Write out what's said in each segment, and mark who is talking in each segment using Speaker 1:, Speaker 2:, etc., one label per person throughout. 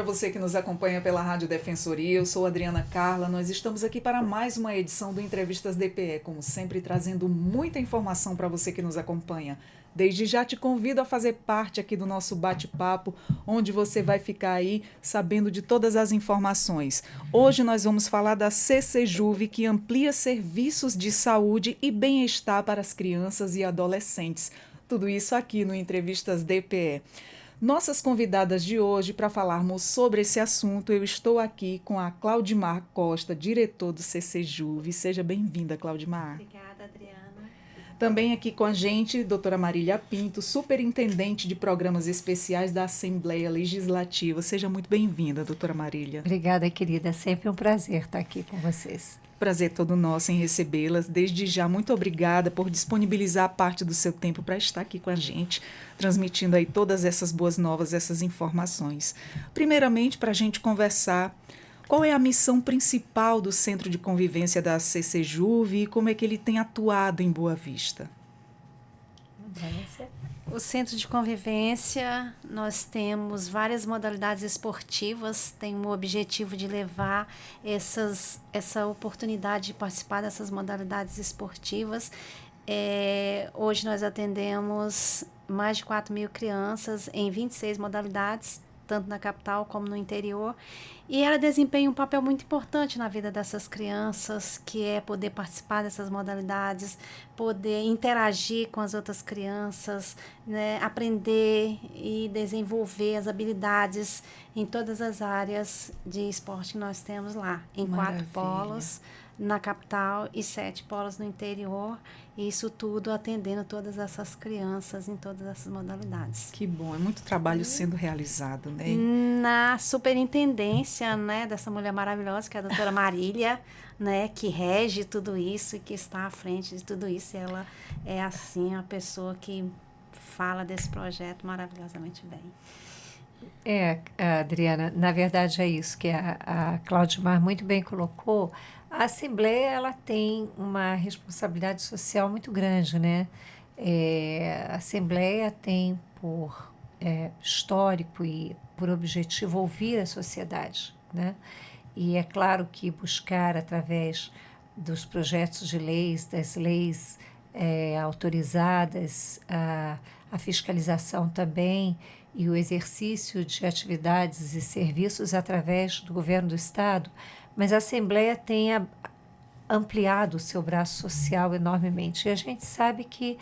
Speaker 1: você que nos acompanha pela Rádio Defensoria. Eu sou Adriana Carla. Nós estamos aqui para mais uma edição do Entrevistas DPE, como sempre trazendo muita informação para você que nos acompanha. Desde já te convido a fazer parte aqui do nosso bate-papo, onde você vai ficar aí sabendo de todas as informações. Hoje nós vamos falar da CCJuve, que amplia serviços de saúde e bem-estar para as crianças e adolescentes. Tudo isso aqui no Entrevistas DPE. Nossas convidadas de hoje, para falarmos sobre esse assunto, eu estou aqui com a Claudimar Costa, diretor do CCJuve. Seja bem-vinda, Claudimar.
Speaker 2: Obrigada, Adriana.
Speaker 1: Também aqui com a gente, doutora Marília Pinto, superintendente de programas especiais da Assembleia Legislativa. Seja muito bem-vinda, doutora Marília.
Speaker 2: Obrigada, querida. É sempre um prazer estar aqui com vocês.
Speaker 1: Prazer todo nosso em recebê-las. Desde já, muito obrigada por disponibilizar parte do seu tempo para estar aqui com a gente, transmitindo aí todas essas boas novas, essas informações. Primeiramente, para a gente conversar, qual é a missão principal do Centro de Convivência da CCJuve e como é que ele tem atuado em Boa Vista?
Speaker 2: O Centro de Convivência, nós temos várias modalidades esportivas, tem o objetivo de levar essa oportunidade de participar dessas modalidades esportivas. Hoje nós atendemos mais de 4.000 crianças em 26 modalidades, tanto na capital como no interior, e ela desempenha um papel muito importante na vida dessas crianças, que é poder participar dessas modalidades, poder interagir com as outras crianças, né, aprender e desenvolver as habilidades em todas as áreas de esporte que nós temos lá, em
Speaker 1: Maravilha.
Speaker 2: 4 polos na capital e 7 polos no interior, e isso tudo atendendo todas essas crianças em todas essas modalidades.
Speaker 1: Que bom, é muito trabalho sendo realizado, né?
Speaker 2: Na superintendência, né, dessa mulher maravilhosa, que é a doutora Marília, né, que rege tudo isso e que está à frente de tudo isso. Ela é, assim, a pessoa que fala desse projeto maravilhosamente bem.
Speaker 3: Adriana, na verdade é isso que a Claudimar muito bem colocou. A Assembleia, ela tem uma responsabilidade social muito grande, né? A Assembleia tem por histórico e por objetivo ouvir a sociedade, né? E é claro que buscar através dos projetos de leis, das leis autorizadas, a fiscalização também e o exercício de atividades e serviços através do governo do Estado, mas a Assembleia tem ampliado o seu braço social enormemente. E a gente sabe que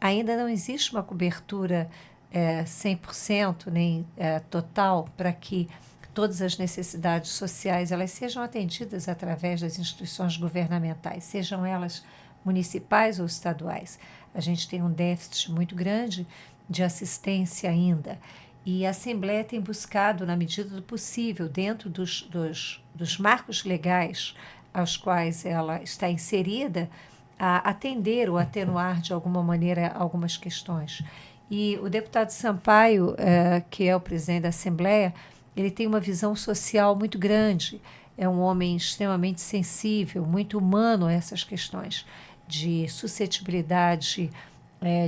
Speaker 3: ainda não existe uma cobertura 100%, nem total, para que todas as necessidades sociais elas sejam atendidas através das instituições governamentais, sejam elas municipais ou estaduais. A gente tem um déficit muito grande de assistência ainda. E a Assembleia tem buscado, na medida do possível, dentro dos marcos legais aos quais ela está inserida, a atender ou atenuar de alguma maneira algumas questões. E o deputado Sampaio, que é o presidente da Assembleia, ele tem uma visão social muito grande, é um homem extremamente sensível, muito humano a essas questões de suscetibilidade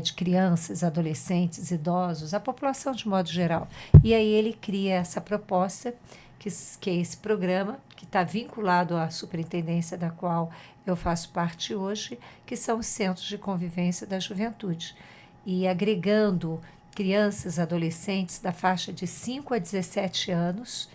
Speaker 3: de crianças, adolescentes, idosos, a população de modo geral. E aí ele cria essa proposta, que é esse programa, que está vinculado à superintendência da qual eu faço parte hoje, que são os Centros de Convivência da Juventude. E agregando crianças, adolescentes da faixa de 5 a 17 anos,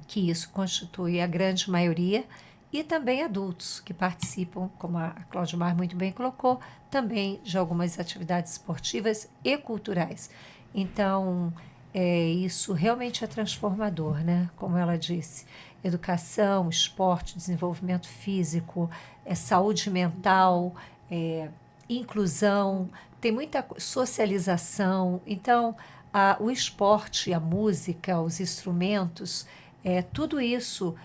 Speaker 3: que isso constitui a grande maioria, e também adultos que participam, como a Claudimar muito bem colocou, também de algumas atividades esportivas e culturais. Então, isso realmente é transformador, né? Como ela disse, educação, esporte, desenvolvimento físico, saúde mental, inclusão, tem muita socialização. Então, o esporte, a música, os instrumentos, tudo isso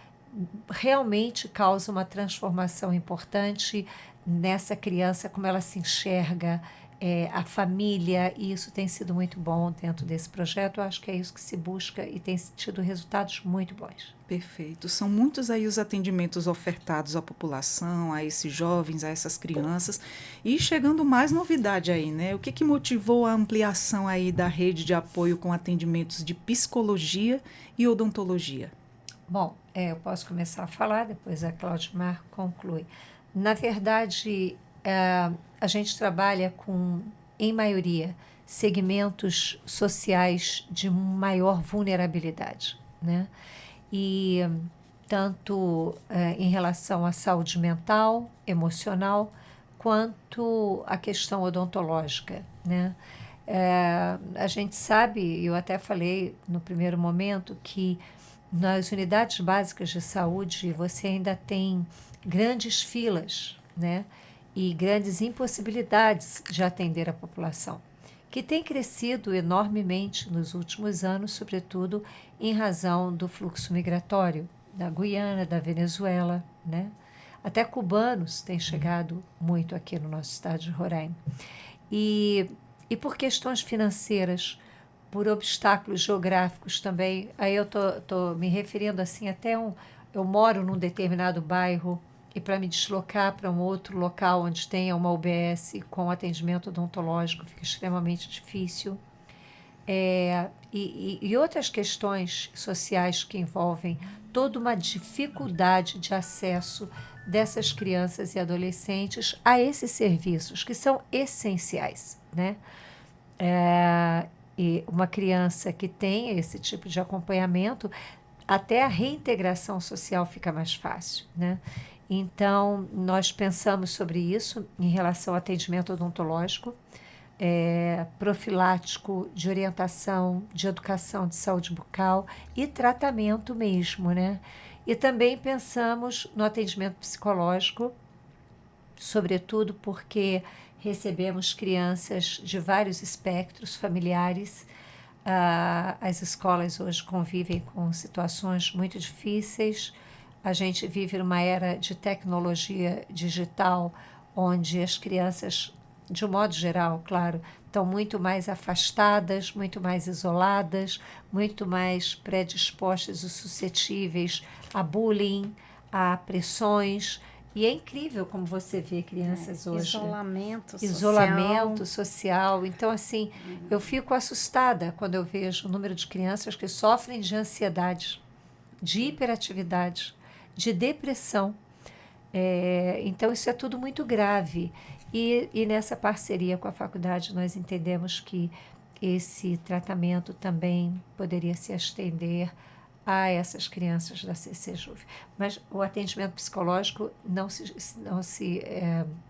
Speaker 3: realmente causa uma transformação importante nessa criança, como ela se enxerga, a família, e isso tem sido muito bom dentro desse projeto. Eu acho que é isso que se busca e tem tido resultados muito bons.
Speaker 1: Perfeito. São muitos aí os atendimentos ofertados à população, a esses jovens, a essas crianças. E chegando mais novidade aí, né? O que motivou a ampliação aí da rede de apoio com atendimentos de psicologia e odontologia?
Speaker 3: Bom, eu posso começar a falar, depois a Claudimar conclui. Na verdade, a gente trabalha com, em maioria, segmentos sociais de maior vulnerabilidade, né? E tanto em relação à saúde mental, emocional, quanto à questão odontológica, né? A gente sabe, eu até falei no primeiro momento, que nas unidades básicas de saúde você ainda tem grandes filas, né? E grandes impossibilidades de atender a população, que tem crescido enormemente nos últimos anos, sobretudo em razão do fluxo migratório da Guiana, da Venezuela, né? Até cubanos têm chegado muito aqui no nosso estado de Roraima. E por questões financeiras, por obstáculos geográficos também, aí eu tô me referindo assim eu moro num determinado bairro e para me deslocar para um outro local onde tenha uma UBS com atendimento odontológico fica extremamente difícil. E outras questões sociais que envolvem toda uma dificuldade de acesso dessas crianças e adolescentes a esses serviços que são essenciais, né? E uma criança que tem esse tipo de acompanhamento, até a reintegração social fica mais fácil, né? Então, nós pensamos sobre isso em relação ao atendimento odontológico, profilático, de orientação, de educação de saúde bucal e tratamento mesmo, né? E também pensamos no atendimento psicológico, sobretudo porque recebemos crianças de vários espectros familiares. As escolas hoje convivem com situações muito difíceis. A gente vive numa era de tecnologia digital, onde as crianças, de um modo geral, claro, estão muito mais afastadas, muito mais isoladas, muito mais predispostas e suscetíveis a bullying, a pressões. E é incrível como você vê crianças hoje. Isolamento social. Então, assim, eu fico assustada quando eu vejo o número de crianças que sofrem de ansiedade, de hiperatividade, de depressão. Então, isso é tudo muito grave. E nessa parceria com a faculdade, nós entendemos que esse tratamento também poderia se estender a essas crianças da CCJuve. Mas o atendimento psicológico não se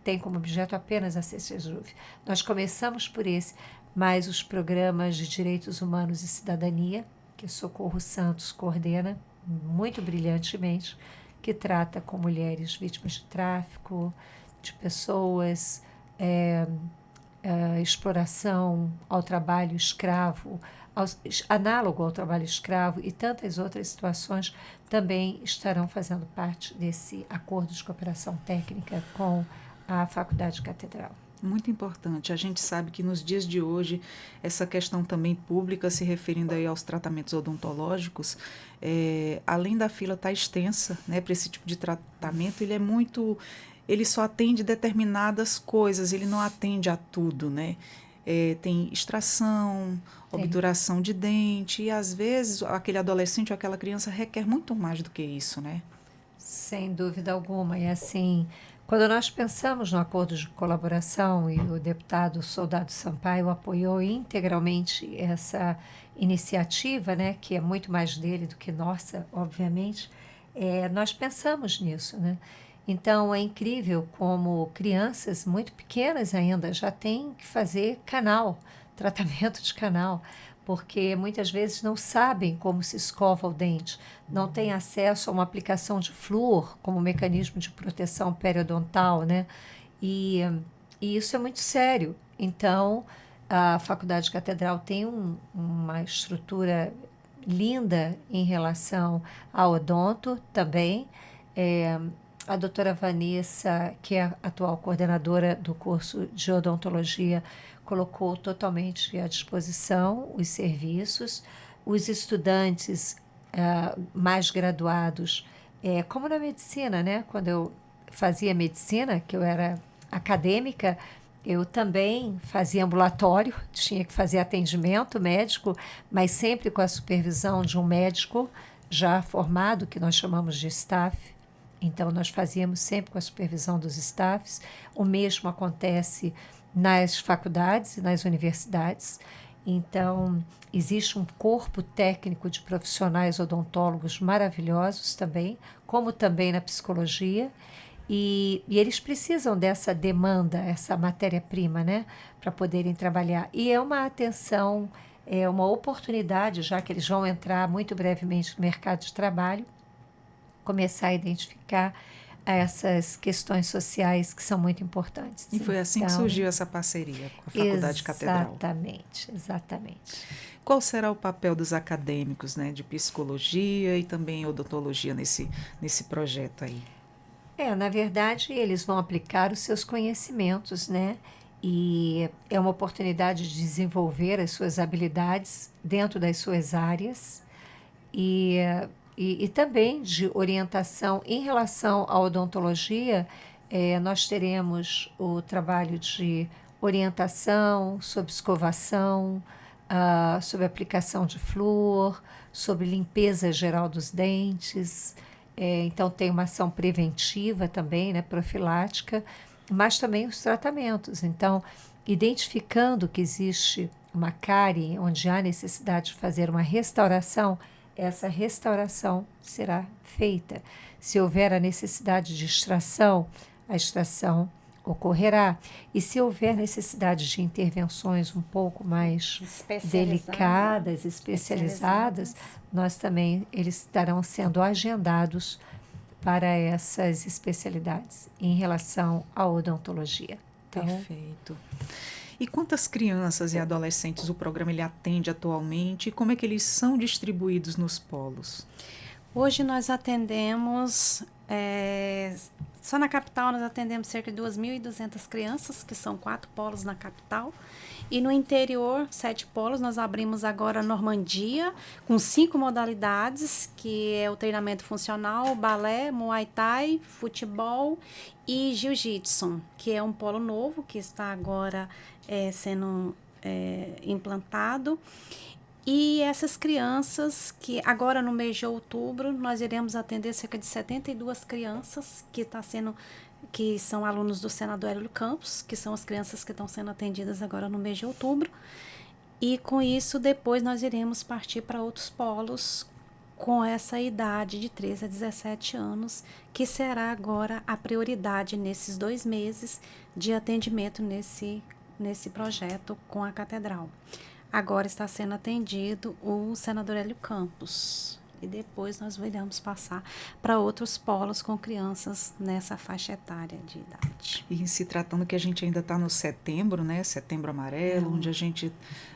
Speaker 3: tem como objeto apenas a CCJuve. Nós começamos por esse, mas os programas de direitos humanos e cidadania, que Socorro Santos coordena muito brilhantemente, que trata com mulheres vítimas de tráfico, de pessoas, exploração ao trabalho escravo, análogo ao trabalho escravo e tantas outras situações também estarão fazendo parte desse acordo de cooperação técnica com a Faculdade Catedral.
Speaker 1: Muito importante. A gente sabe que nos dias de hoje, essa questão também pública, se referindo aí aos tratamentos odontológicos, além da fila estar extensa, né, para esse tipo de tratamento, ele só atende determinadas coisas, ele não atende a tudo, né? Tem extração, obturação de dente, e às vezes aquele adolescente ou aquela criança requer muito mais do que isso, né?
Speaker 3: Sem dúvida alguma. E assim, quando nós pensamos no acordo de colaboração, e o deputado Soldado Sampaio apoiou integralmente essa iniciativa, né, que é muito mais dele do que nossa, obviamente, nós pensamos nisso, né? Então, é incrível como crianças muito pequenas ainda já têm que fazer tratamento de canal, porque muitas vezes não sabem como se escova o dente, não têm acesso a uma aplicação de flúor como mecanismo de proteção periodontal, né? E isso é muito sério. Então, a Faculdade Catedral tem uma estrutura linda em relação ao odonto também. A doutora Vanessa, que é a atual coordenadora do curso de odontologia, colocou totalmente à disposição os serviços. Os estudantes mais graduados, como na medicina, né? Quando eu fazia medicina, que eu era acadêmica, eu também fazia ambulatório, tinha que fazer atendimento médico, mas sempre com a supervisão de um médico já formado, que nós chamamos de staff. Então, nós fazíamos sempre com a supervisão dos staffs. O mesmo acontece nas faculdades e nas universidades. Então, existe um corpo técnico de profissionais odontólogos maravilhosos também, como também na psicologia. E eles precisam dessa demanda, essa matéria-prima, né, para poderem trabalhar. E é uma atenção, é uma oportunidade, já que eles vão entrar muito brevemente no mercado de trabalho, começar a identificar essas questões sociais que são muito importantes.
Speaker 1: E foi assim que surgiu essa parceria com a Faculdade Catedral.
Speaker 3: Exatamente.
Speaker 1: Qual será o papel dos acadêmicos, né, de psicologia e também odontologia nesse projeto aí?
Speaker 3: Na verdade, eles vão aplicar os seus conhecimentos, né? E é uma oportunidade de desenvolver as suas habilidades dentro das suas áreas e também de orientação em relação à odontologia. Nós teremos o trabalho de orientação sobre escovação, sobre aplicação de flúor, sobre limpeza geral dos dentes. Então, tem uma ação preventiva também, né, profilática, mas também os tratamentos. Então, identificando que existe uma cárie onde há necessidade de fazer uma restauração, essa restauração será feita. Se houver a necessidade de extração, a extração ocorrerá. E se houver necessidade de intervenções um pouco mais delicadas, especializadas, nós também, eles estarão sendo agendados para essas especialidades em relação à odontologia.
Speaker 1: Então, perfeito. E quantas crianças e adolescentes o programa ele atende atualmente e como é que eles são distribuídos nos polos?
Speaker 2: Hoje nós atendemos, só na capital nós atendemos cerca de 2.200 crianças, que são 4 polos na capital. E no interior, 7 polos, nós abrimos agora Normandia, com 5 modalidades, que é o treinamento funcional, balé, muay thai, futebol e jiu-jitsu, que é um polo novo, que está agora sendo implantado. E essas crianças, que agora no mês de outubro, nós iremos atender cerca de 72 crianças, que são alunos do Senador Hélio Campos, que são as crianças que estão sendo atendidas agora no mês de outubro. E com isso, depois nós iremos partir para outros polos com essa idade de 13 a 17 anos, que será agora a prioridade nesses 2 meses de atendimento nesse projeto com a Catedral. Agora está sendo atendido o Senador Hélio Campos. E depois nós iremos passar para outros polos com crianças nessa faixa etária de idade.
Speaker 1: E se tratando que a gente ainda está no setembro, né? Setembro Amarelo, onde a gente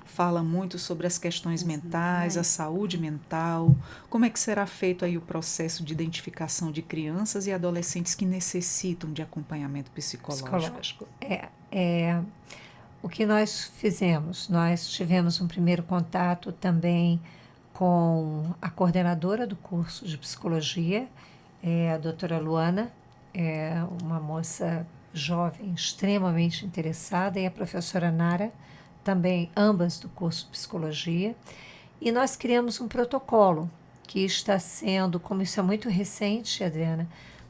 Speaker 1: fala muito sobre as questões mentais, a saúde mental. Como é que será feito aí o processo de identificação de crianças e adolescentes que necessitam de acompanhamento psicológico?
Speaker 3: O que nós fizemos? Nós tivemos um primeiro contato também com a coordenadora do curso de psicologia, a doutora Luana, uma moça jovem extremamente interessada, e a professora Nara, também ambas do curso de psicologia. E nós criamos um protocolo que está sendo, como isso é muito recente, Adriana,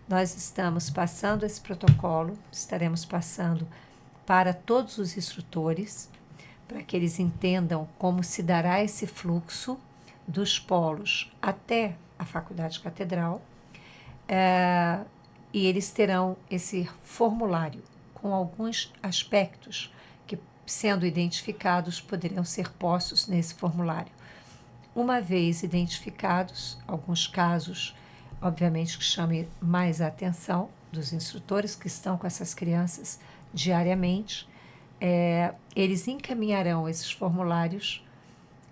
Speaker 3: nós estamos passando esse protocolo, estaremos passando para todos os instrutores, para que eles entendam como se dará esse fluxo dos polos até a Faculdade Catedral, e eles terão esse formulário com alguns aspectos que, sendo identificados, poderiam ser postos nesse formulário. Uma vez identificados, alguns casos, obviamente, que chamem mais a atenção dos instrutores que estão com essas crianças diariamente, eles encaminharão esses formulários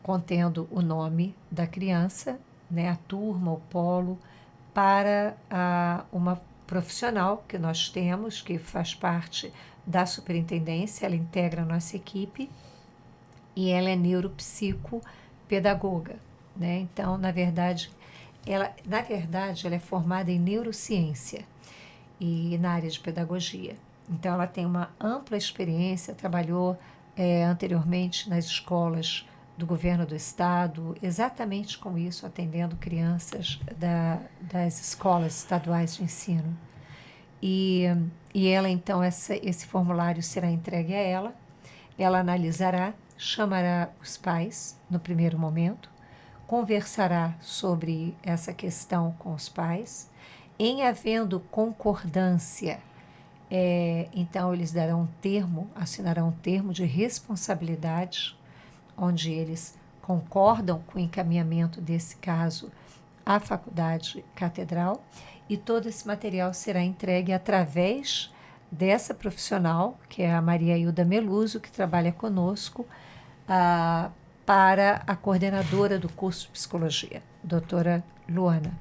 Speaker 3: contendo o nome da criança, né, a turma, o polo, para uma profissional que nós temos, que faz parte da superintendência, ela integra a nossa equipe e ela é neuropsicopedagoga, né? Então, na verdade, ela é formada em neurociência e na área de pedagogia. Então, ela tem uma ampla experiência, trabalhou anteriormente nas escolas do governo do estado, exatamente com isso, atendendo crianças das escolas estaduais de ensino. E ela, então, esse formulário será entregue a ela analisará, chamará os pais no primeiro momento, conversará sobre essa questão com os pais, em havendo concordância, então eles assinarão um termo de responsabilidade, onde eles concordam com o encaminhamento desse caso à Faculdade Catedral, e todo esse material será entregue através dessa profissional, que é a Maria Hilda Meluso, que trabalha conosco, para a coordenadora do curso de psicologia, doutora Luana.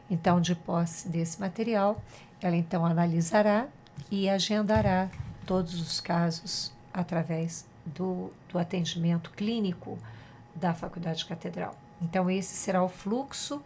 Speaker 3: Então, de posse desse material, ela então analisará e agendará todos os casos através do atendimento clínico da Faculdade Catedral. Então, esse será o fluxo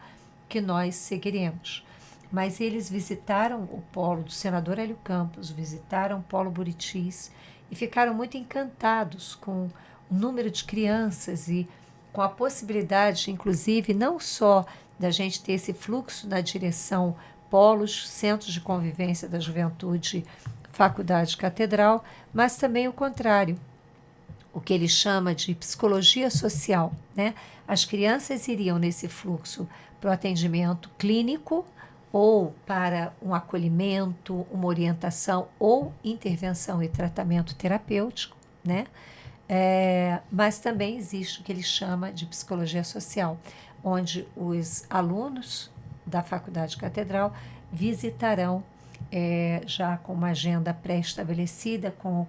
Speaker 3: que nós seguiremos. Mas eles visitaram o polo do senador Hélio Campos, visitaram o polo Buritis e ficaram muito encantados com o número de crianças e com a possibilidade, inclusive, não só da gente ter esse fluxo na direção polos, centros de convivência da juventude, Faculdade Catedral, mas também o contrário, o que ele chama de psicologia social, né? As crianças iriam nesse fluxo para o atendimento clínico ou para um acolhimento, uma orientação ou intervenção e tratamento terapêutico, né? Mas também existe o que ele chama de psicologia social, onde os alunos da Faculdade Catedral visitarão, já com uma agenda pré-estabelecida, com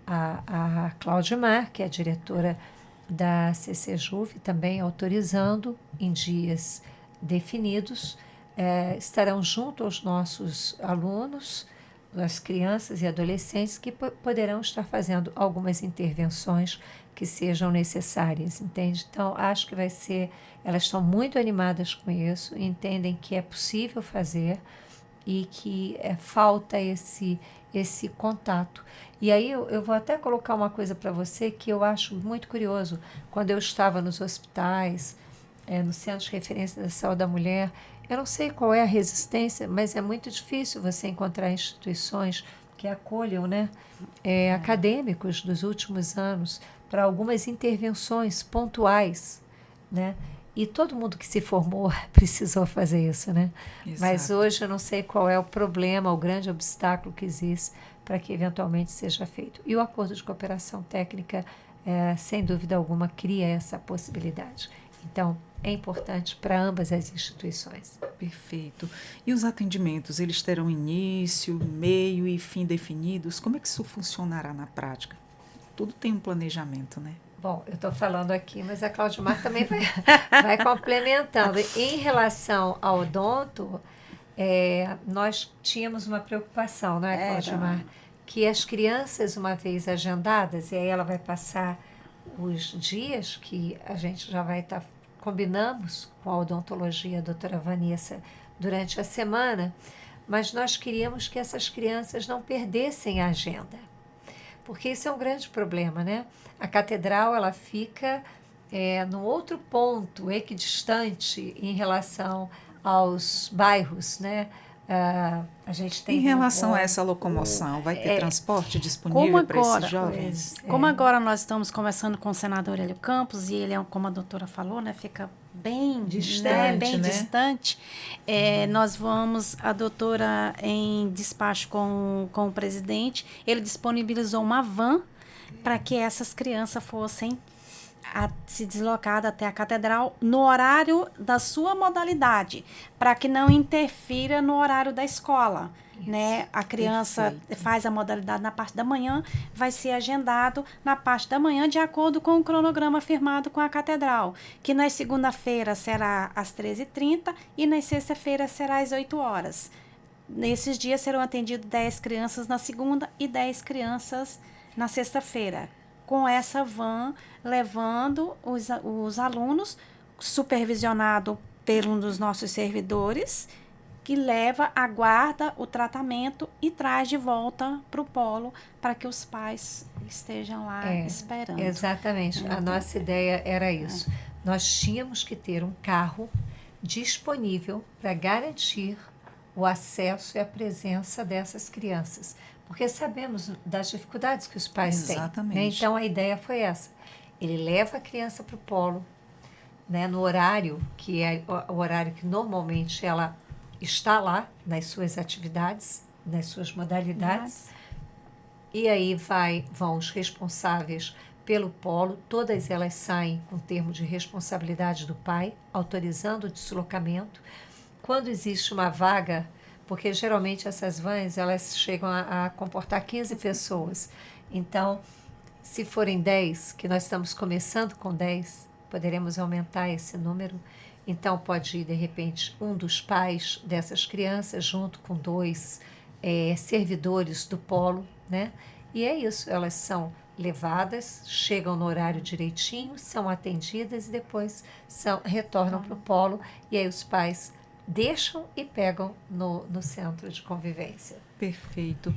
Speaker 3: a Cláudia Mar, que é a diretora da CCJuve, também autorizando em dias definidos, estarão junto aos nossos alunos, as crianças e adolescentes, que poderão estar fazendo algumas intervenções que sejam necessárias, entende? Então, acho que vai ser, elas estão muito animadas com isso, entendem que é possível fazer e que falta esse contato. E aí eu vou até colocar uma coisa para você que eu acho muito curioso. Quando eu estava nos hospitais, no Centro de Referência da Saúde da Mulher, eu não sei qual é a resistência, mas é muito difícil você encontrar instituições que acolham, né, acadêmicos dos últimos anos para algumas intervenções pontuais, né? E todo mundo que se formou precisou fazer isso, né? Exato. Mas hoje eu não sei qual é o problema, o grande obstáculo que existe para que eventualmente seja feito. E o acordo de cooperação técnica, sem dúvida alguma, cria essa possibilidade. Então, é importante para ambas as instituições.
Speaker 1: Perfeito. E os atendimentos, eles terão início, meio e fim definidos? Como é que isso funcionará na prática? Tudo tem um planejamento, né?
Speaker 3: Bom, eu estou falando aqui, mas a Cláudia Mar também vai complementando. Em relação ao odonto, nós tínhamos uma preocupação, não é, Cláudia Mar? Que as crianças, uma vez agendadas, e aí ela vai passar os dias que a gente já vai estar, combinamos com a odontologia, a doutora Vanessa, durante a semana, mas nós queríamos que essas crianças não perdessem a agenda. Porque isso é um grande problema, né? A catedral, ela fica num outro ponto, equidistante em relação aos bairros, né? A gente tem
Speaker 1: em relação a essa locomoção, vai ter transporte disponível para esses jovens?
Speaker 2: Como agora nós estamos conversando com o senador Hélio Campos, e ele, como a doutora falou, né, fica bem distante, distante. Nós vamos, a doutora, em despacho com o presidente, ele disponibilizou uma van para que essas crianças fossem se deslocar até a catedral no horário da sua modalidade, para que não interfira no horário da escola. Né? A criança faz a modalidade na parte da manhã, vai ser agendado na parte da manhã de acordo com o cronograma firmado com a catedral, que na segunda-feira será às 13h30 e na sexta-feira será às 8 horas. nesses dias serão atendidos 10 crianças na segunda e 10 crianças na sexta-feira, com essa van levando os alunos, supervisionado por um dos nossos servidores, que leva, aguarda o tratamento e traz de volta para o polo para que os pais estejam lá esperando.
Speaker 3: Exatamente. A nossa ideia era isso. Nós tínhamos que ter um carro disponível para garantir o acesso e a presença dessas crianças, porque sabemos das dificuldades que os pais têm.
Speaker 1: Exatamente.
Speaker 3: Né? Então, a ideia foi essa. Ele leva a criança para o polo, né, no horário, que é o horário que normalmente ela está lá, nas suas atividades, nas suas modalidades, e aí vão os responsáveis pelo polo, todas elas saem com termo de responsabilidade do pai, autorizando o deslocamento. Quando existe uma vaga, porque geralmente essas vans elas chegam a comportar 15 pessoas. Então, se forem 10, que nós estamos começando com 10, poderemos aumentar esse número. Então, pode ir, de repente, um dos pais dessas crianças, junto com 2 servidores do polo, né? E é isso, elas são levadas, chegam no horário direitinho, são atendidas e depois retornam para o polo. E aí os pais deixam e pegam no centro de convivência.
Speaker 1: Perfeito.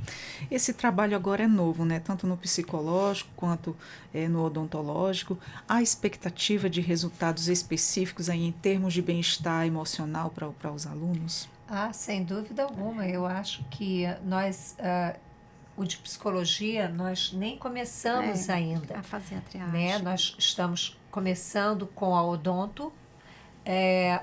Speaker 1: Esse trabalho agora é novo, né? Tanto no psicológico quanto no odontológico. Há expectativa de resultados específicos aí em termos de bem-estar emocional para os alunos?
Speaker 3: Sem dúvida alguma. Eu acho que o de psicologia, nós nem começamos ainda.
Speaker 2: A fazer a triagem.
Speaker 3: Né? Nós estamos começando com a odonto.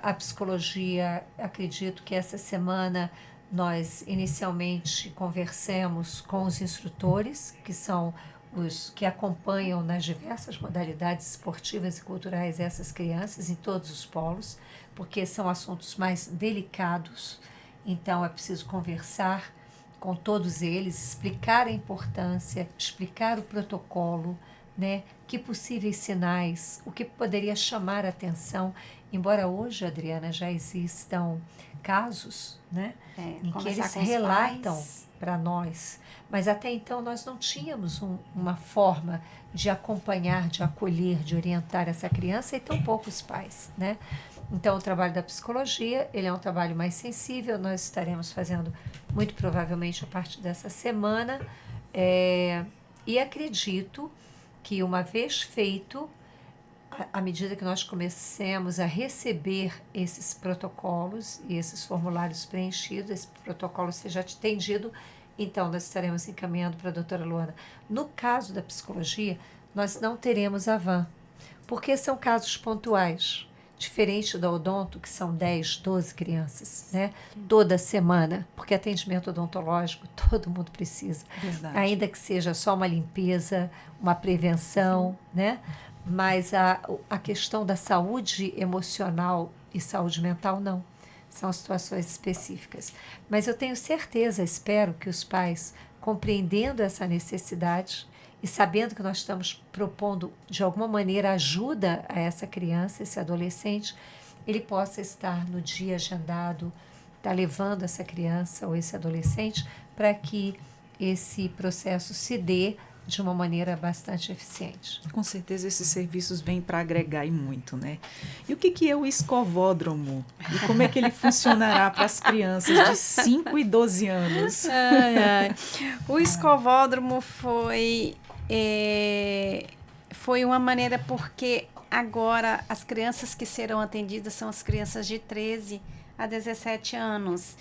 Speaker 3: A psicologia, acredito que essa semana nós inicialmente conversemos com os instrutores, que são os que acompanham nas diversas modalidades esportivas e culturais essas crianças em todos os polos, porque são assuntos mais delicados, então é preciso conversar com todos eles, explicar a importância, explicar o protocolo, né? Que possíveis sinais, o que poderia chamar a atenção, embora hoje, Adriana, já existam casos, né, em que eles relatam para nós, mas até então nós não tínhamos uma forma de acompanhar, de acolher, de orientar essa criança e tão poucos pais, né? Então, o trabalho da psicologia, ele é um trabalho mais sensível, nós estaremos fazendo muito provavelmente a partir dessa semana, e acredito que uma vez feito, à medida que nós comecemos a receber esses protocolos e esses formulários preenchidos, esse protocolo seja atendido, então nós estaremos encaminhando para a doutora Luana. No caso da psicologia, nós não teremos a van, porque são casos pontuais, diferente da odonto, que são 10, 12 crianças, né? Toda semana, porque atendimento odontológico todo mundo precisa.
Speaker 1: Verdade.
Speaker 3: Ainda que seja só uma limpeza, uma prevenção, né? Mas a questão da saúde emocional e saúde mental, não. São situações específicas. Mas eu tenho certeza, espero que os pais, compreendendo essa necessidade e sabendo que nós estamos propondo, de alguma maneira, ajuda a essa criança, esse adolescente, ele possa estar no dia agendado, estar levando essa criança ou esse adolescente para que esse processo se dê de uma maneira bastante eficiente.
Speaker 1: Com certeza esses serviços vêm para agregar e muito, né? E o que é o escovódromo? E como é que ele funcionará para as crianças de 5 e 12 anos?
Speaker 2: O escovódromo foi uma maneira porque agora as crianças que serão atendidas são as crianças de 13 a 17 anos.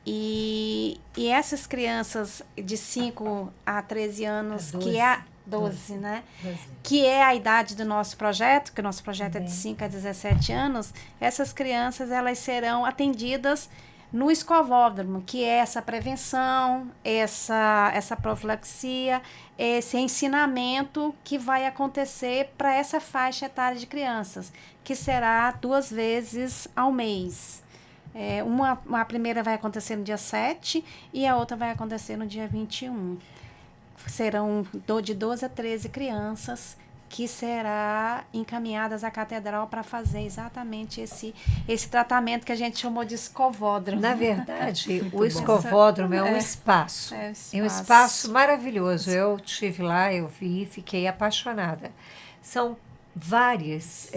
Speaker 2: E essas crianças de 5 a 13 anos,
Speaker 3: 12,
Speaker 2: que é 12, né?
Speaker 3: 12.
Speaker 2: Que é a idade do nosso projeto, que o nosso projeto é de 5 a 17 anos, essas crianças elas serão atendidas no escovódromo, que é essa prevenção, essa profilaxia, esse ensinamento que vai acontecer para essa faixa etária de crianças, que será 2 vezes ao mês. A primeira vai acontecer no dia 7 e a outra vai acontecer no dia 21. Serão de 12 a 13 crianças que será encaminhadas à catedral para fazer exatamente esse tratamento que a gente chamou de escovódromo.
Speaker 3: Na verdade, o
Speaker 1: bom.
Speaker 3: escovódromo é um espaço.
Speaker 2: É
Speaker 3: É um espaço maravilhoso. Eu estive lá, eu vi, fiquei apaixonada. São várias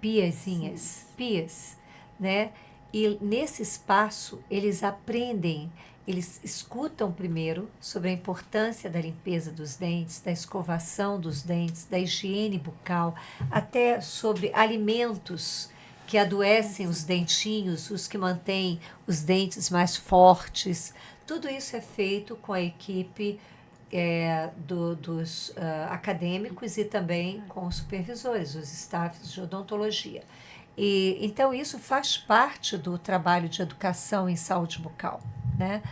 Speaker 3: pias, né? E nesse espaço eles aprendem, eles escutam primeiro sobre a importância da limpeza dos dentes, da escovação dos dentes, da higiene bucal, até sobre alimentos que adoecem os dentinhos, os que mantêm os dentes mais fortes. Tudo isso é feito com a equipe dos acadêmicos e também com os supervisores, os staffs de odontologia. E, então, isso faz parte do trabalho de educação em saúde bucal, né?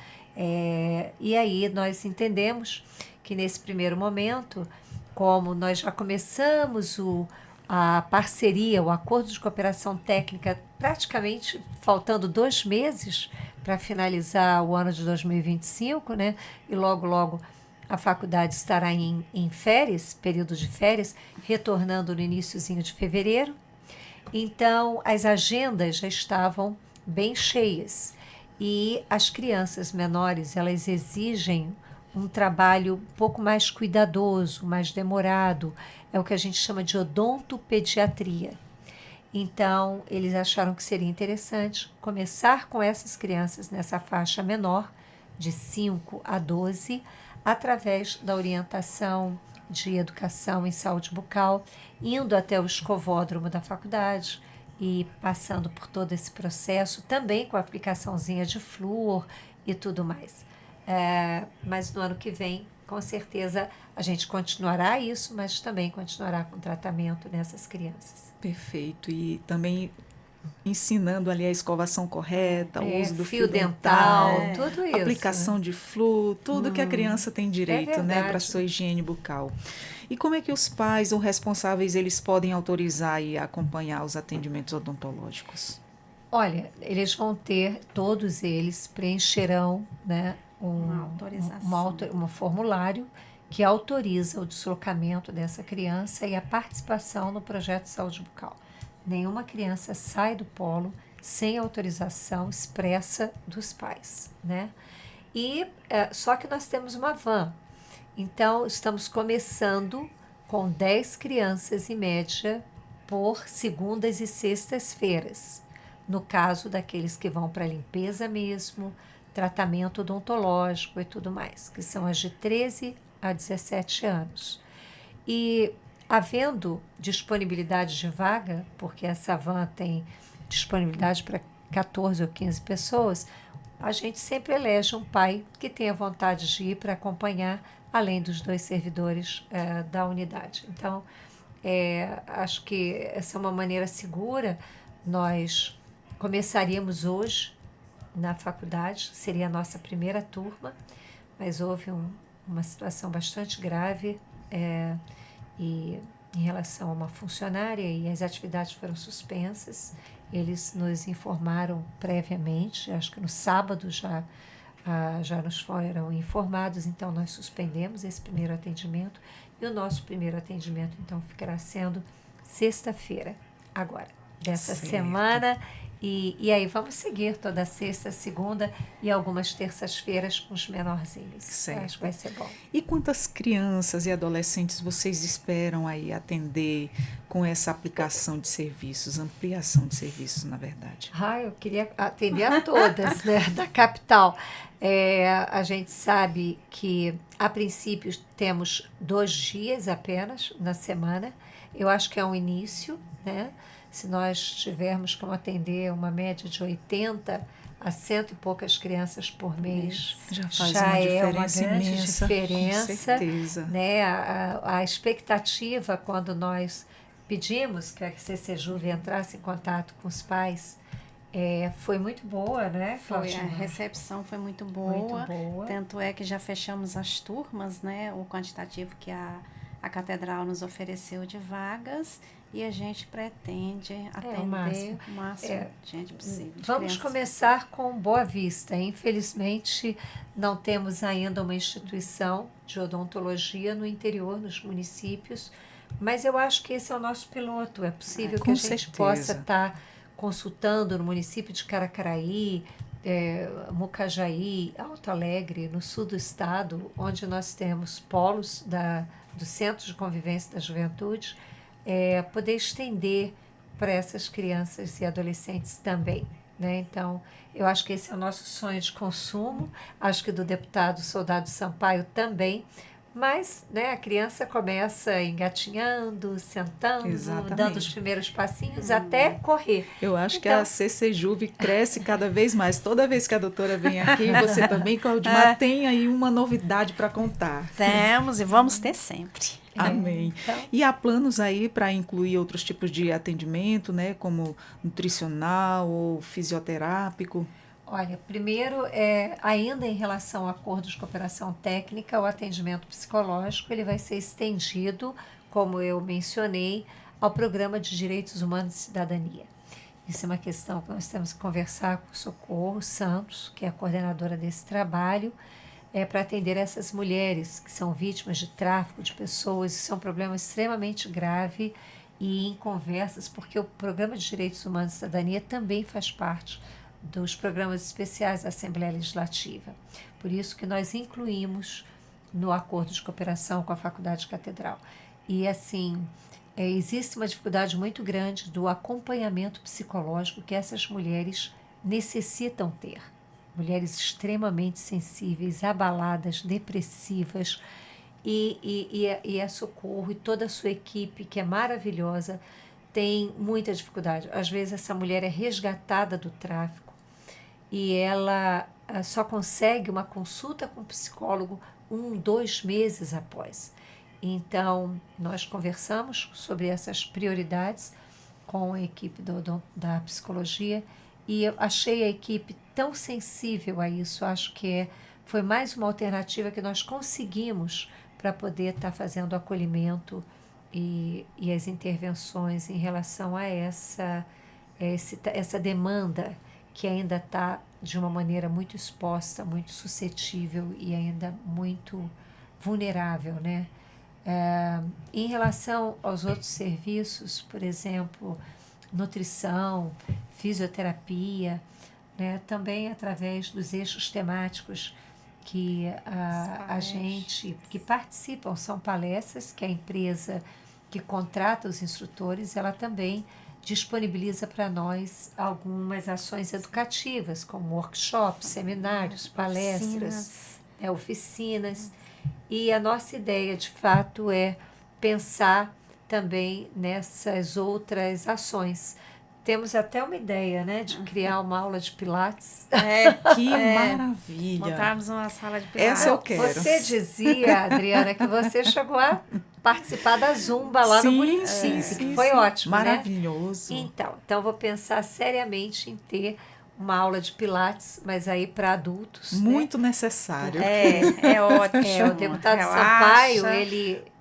Speaker 3: E aí nós entendemos que nesse primeiro momento, como nós já começamos a parceria, o acordo de cooperação técnica, praticamente faltando 2 meses para finalizar o ano de 2025, né? E logo, logo a faculdade estará em férias, período de férias, retornando no iniciozinho de fevereiro. Então, as agendas já estavam bem cheias e as crianças menores, elas exigem um trabalho um pouco mais cuidadoso, mais demorado, é o que a gente chama de odontopediatria. Então, eles acharam que seria interessante começar com essas crianças nessa faixa menor, de 5 a 12, através da orientação de educação em saúde bucal, indo até o escovódromo da faculdade e passando por todo esse processo, também com a aplicaçãozinha de flúor e tudo mais. Mas no ano que vem, com certeza, a gente continuará isso, mas também continuará com tratamento nessas crianças.
Speaker 1: Perfeito. E também ensinando ali a escovação correta, o uso do fio
Speaker 3: dental,
Speaker 1: dental,
Speaker 3: tudo isso.
Speaker 1: aplicação de flúor, tudo que a criança tem direito, né, para sua higiene bucal. E como é que os pais ou responsáveis eles podem autorizar e acompanhar os atendimentos odontológicos?
Speaker 3: Olha, eles vão ter, todos eles preencherão, né, um formulário que autoriza o deslocamento dessa criança e a participação no projeto de saúde bucal. Nenhuma criança sai do polo sem autorização expressa dos pais, né? E só que nós temos uma van. Então, estamos começando com 10 crianças em média por segundas e sextas-feiras. No caso daqueles que vão para limpeza mesmo, tratamento odontológico e tudo mais, que são as de 13 a 17 anos. E havendo disponibilidade de vaga, porque essa van tem disponibilidade para 14 ou 15 pessoas, a gente sempre elege um pai que tenha vontade de ir para acompanhar, além dos 2 servidores da unidade. Então, acho que essa é uma maneira segura. Nós começaríamos hoje na faculdade, seria a nossa primeira turma, mas houve uma situação bastante grave e em relação a uma funcionária e as atividades foram suspensas. Eles nos informaram previamente, acho que no sábado já nos foram informados, então nós suspendemos esse primeiro atendimento e o nosso primeiro atendimento então ficará sendo sexta-feira, agora, dessa semana. E aí vamos seguir toda sexta, segunda e algumas terças-feiras com os menorzinhos.
Speaker 1: Certo.
Speaker 3: Acho que vai ser bom.
Speaker 1: E quantas crianças e adolescentes vocês esperam aí atender com essa aplicação de serviços, ampliação de serviços, na verdade?
Speaker 3: Eu queria atender a todas, né, da capital. A gente sabe que, a princípio, temos 2 dias apenas na semana. Eu acho que é um início, né? Se nós tivermos como atender uma média de 80 a 100 e poucas crianças por mês,
Speaker 1: já faz uma diferença imensa,
Speaker 3: diferença,
Speaker 1: com certeza.
Speaker 3: Né? A expectativa, quando nós pedimos que a CCJuve entrasse em contato com os pais, foi muito boa, né, Fátima?
Speaker 2: A recepção foi muito boa.
Speaker 3: Muito boa.
Speaker 2: Tanto é que já fechamos as turmas, né? O quantitativo que a catedral nos ofereceu de vagas. E a gente pretende atender o máximo de gente possível.
Speaker 3: Vamos começar com Boa Vista. Infelizmente, não temos ainda uma instituição de odontologia no interior, nos municípios, Mas eu acho que esse é o nosso piloto. É possível que
Speaker 1: com
Speaker 3: a gente
Speaker 1: certeza.
Speaker 3: possa estar consultando no município de Caracaraí, Mucajaí, Alto Alegre, no sul do estado, onde nós temos polos do Centro de Convivência da Juventude, poder estender para essas crianças e adolescentes também. Né? Então, eu acho que esse é o nosso sonho de consumo, acho que do deputado Soldado Sampaio também, mas né, a criança começa engatinhando, sentando,
Speaker 1: Exatamente.
Speaker 3: dando os primeiros passinhos até correr.
Speaker 1: Eu acho que a CCJuve cresce cada vez mais. Toda vez que a doutora vem aqui, você também, Claudimar, tem aí uma novidade para contar.
Speaker 2: Temos e vamos ter sempre.
Speaker 1: Amém.
Speaker 3: Então,
Speaker 1: E há planos aí para incluir outros tipos de atendimento, né, como nutricional ou fisioterápico?
Speaker 3: olha, primeiro, ainda em relação ao acordo de cooperação técnica, o atendimento psicológico ele vai ser estendido, como eu mencionei, ao Programa de Direitos Humanos e Cidadania. Isso é uma questão que nós temos que conversar com o Socorro Santos, que é a coordenadora desse trabalho, para atender essas mulheres que são vítimas de tráfico de pessoas. Isso é um problema extremamente grave e em conversas, porque o Programa de Direitos Humanos e Cidadania também faz parte dos programas especiais da Assembleia Legislativa. Por isso que nós incluímos no acordo de cooperação com a Faculdade Catedral. E assim, existe uma dificuldade muito grande do acompanhamento psicológico que essas mulheres necessitam ter. Mulheres extremamente sensíveis, abaladas, depressivas, e a Socorro e toda a sua equipe, que é maravilhosa, tem muita dificuldade. Às vezes essa mulher é resgatada do tráfico e ela só consegue uma consulta com o psicólogo 2 meses após. Então, nós conversamos sobre essas prioridades com a equipe da psicologia e eu achei a equipe tão sensível a isso. Acho que foi mais uma alternativa que nós conseguimos para poder estar fazendo o acolhimento e as intervenções em relação a essa demanda que ainda está de uma maneira muito exposta, muito suscetível e ainda muito vulnerável, né? Em relação aos outros serviços, por exemplo, nutrição, fisioterapia, né? Também através dos eixos temáticos que a gente que participam, são palestras que a empresa que contrata os instrutores, ela também disponibiliza para nós algumas ações educativas, como workshops, seminários, palestras, oficinas. E a nossa ideia, de fato, é pensar também nessas outras ações. Temos até uma ideia, né, de criar uma aula de pilates.
Speaker 1: Que maravilha!
Speaker 2: Montarmos uma sala de pilates.
Speaker 1: Essa eu quero.
Speaker 3: Você dizia, Adriana, que você chegou a participar da Zumba lá no município, que foi ótimo,
Speaker 1: maravilhoso.
Speaker 3: né? Então vou pensar seriamente em ter uma aula de pilates, mas aí para adultos.
Speaker 1: Muito
Speaker 3: né?
Speaker 1: necessário.
Speaker 2: É ótimo.
Speaker 3: O deputado Sampaio,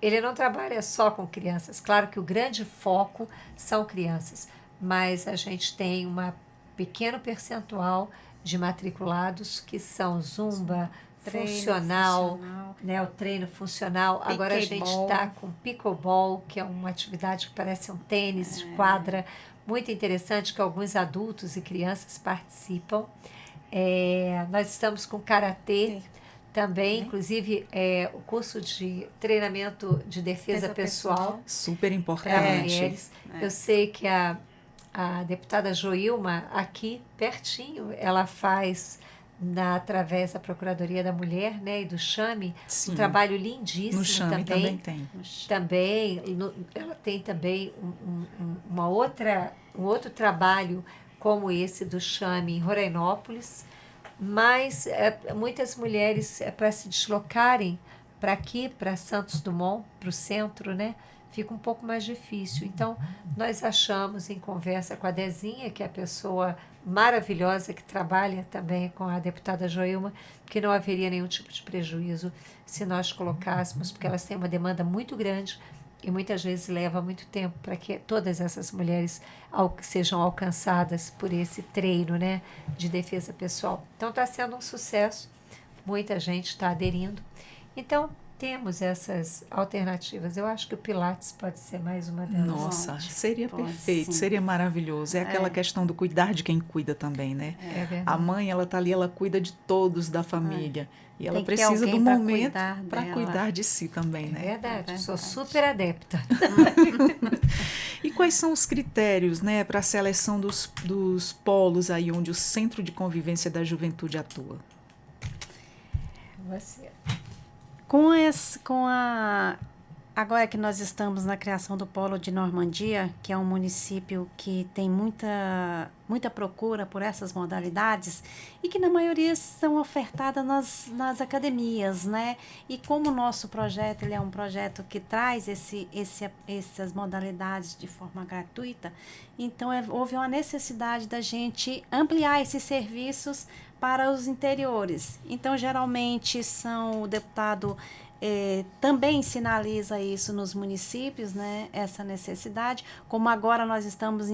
Speaker 3: ele não trabalha só com crianças. Claro que o grande foco são crianças, mas a gente tem um pequeno percentual de matriculados que são Zumba, funcional, né, o treino funcional. Agora a gente está com pickleball, que é uma atividade que parece um tênis, quadra, muito interessante, que alguns adultos e crianças participam. Nós estamos com karatê também, inclusive o curso de treinamento de defesa pessoal.
Speaker 1: Super
Speaker 3: para
Speaker 1: importante.
Speaker 3: mulheres. Eu sei que a deputada Joilma, aqui pertinho, ela faz através da Procuradoria da Mulher, né, e do Chame, um trabalho lindíssimo.
Speaker 1: No Chame também tem.
Speaker 3: Ela tem também um outro trabalho como esse do Chame em Rorainópolis, mas muitas mulheres, para se deslocarem para aqui, para Santos Dumont, para o centro, né, fica um pouco mais difícil. Então, nós achamos, em conversa com a Dezinha, que é a pessoa maravilhosa que trabalha também com a deputada Joilma, que não haveria nenhum tipo de prejuízo se nós colocássemos, porque elas têm uma demanda muito grande e muitas vezes leva muito tempo para que todas essas mulheres sejam alcançadas por esse treino, né, de defesa pessoal. Então, está sendo um sucesso, muita gente está aderindo. Então, temos essas alternativas. Eu acho que o Pilates pode ser mais uma delas.
Speaker 1: Nossa, seria
Speaker 2: Pode,
Speaker 1: perfeito,
Speaker 2: sim.
Speaker 1: seria maravilhoso. É aquela questão do cuidar de quem cuida também, né?
Speaker 3: É verdade.
Speaker 1: A mãe, ela tá ali, ela cuida de todos da família. E ela
Speaker 2: Tem que ter
Speaker 1: precisa do
Speaker 2: alguém pra
Speaker 1: momento
Speaker 2: cuidar
Speaker 1: para
Speaker 2: dela.
Speaker 1: cuidar de si também,
Speaker 3: É
Speaker 1: né?
Speaker 3: verdade,
Speaker 2: É
Speaker 3: sou
Speaker 2: verdade.
Speaker 3: super adepta.
Speaker 1: E quais são os critérios, né, para a seleção dos polos aí onde o Centro de Convivência da Juventude atua?
Speaker 3: Você.
Speaker 2: Agora que nós estamos na criação do Polo de Normandia, que é um município que tem muita procura por essas modalidades e que na maioria são ofertadas nas academias, né? E como o nosso projeto ele é um projeto que traz essas modalidades de forma gratuita, então houve uma necessidade da gente ampliar esses serviços para os interiores. Então, geralmente, o deputado também sinaliza isso nos municípios, né, essa necessidade, como agora nós estamos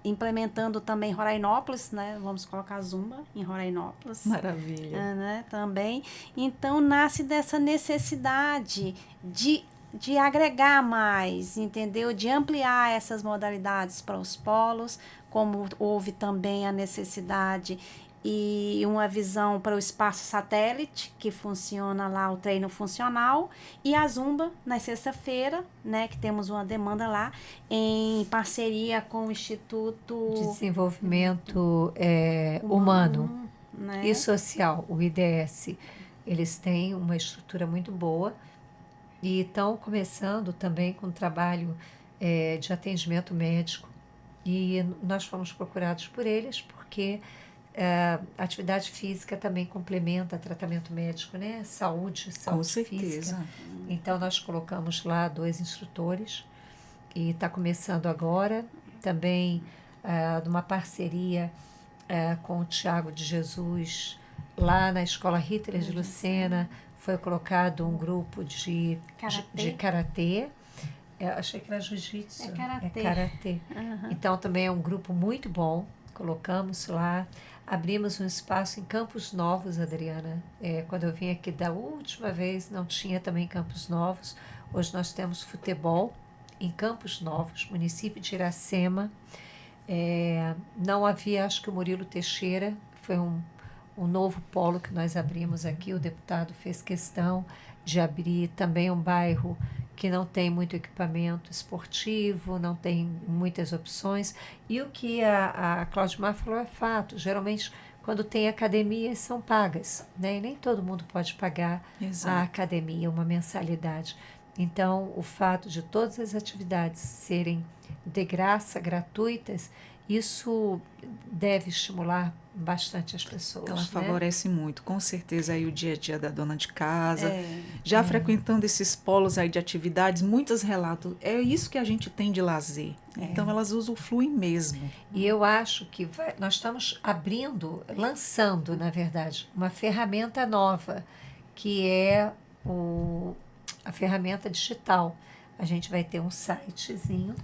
Speaker 2: implementando também Rorainópolis, né, vamos colocar Zumba em Rorainópolis.
Speaker 1: Maravilha.
Speaker 2: Né, também. Então, nasce dessa necessidade de agregar mais, entendeu? De ampliar essas modalidades para os polos, como houve também a necessidade e uma visão para o espaço satélite, que funciona lá o treino funcional, e a Zumba, na sexta-feira, né, que temos uma demanda lá, em parceria com o Instituto
Speaker 3: Desenvolvimento humano
Speaker 2: né?
Speaker 3: e social, o IDS. Eles têm uma estrutura muito boa e estão começando também com trabalho de atendimento médico. E nós fomos procurados por eles porque a atividade física também complementa tratamento médico, né? Saúde
Speaker 1: Com
Speaker 3: física.
Speaker 1: certeza.
Speaker 3: Então, nós colocamos lá 2 instrutores e está começando agora também numa parceria com o Tiago de Jesus, lá na Escola Hitler de Lucena, foi colocado um grupo de karatê. Achei que era jiu-jitsu.
Speaker 2: É
Speaker 3: karatê.
Speaker 2: Uhum.
Speaker 3: Então, também é um grupo muito bom. Colocamos lá. Abrimos um espaço em Campos Novos, Adriana. Quando eu vim aqui da última vez, não tinha também Campos Novos. Hoje nós temos futebol em Campos Novos, município de Iracema. Não havia, acho que o Murilo Teixeira, foi um novo polo que nós abrimos aqui. O deputado fez questão de abrir também um bairro que não tem muito equipamento esportivo, não tem muitas opções. E o que a Claudimar falou é fato. Geralmente, quando tem academias, são pagas, né? E nem todo mundo pode pagar a academia, uma mensalidade. Então, o fato de todas as atividades serem de graça, gratuitas, isso deve estimular bastante as pessoas.
Speaker 1: Ela
Speaker 3: né?
Speaker 1: favorece muito, com certeza, aí o dia a dia da dona de casa. Já frequentando esses polos aí de atividades, muitos relatam, é isso que a gente tem de lazer. Então, elas usufruem mesmo.
Speaker 3: E eu acho que nós estamos lançando, na verdade, uma ferramenta nova, que é a ferramenta digital. A gente vai ter um sitezinho,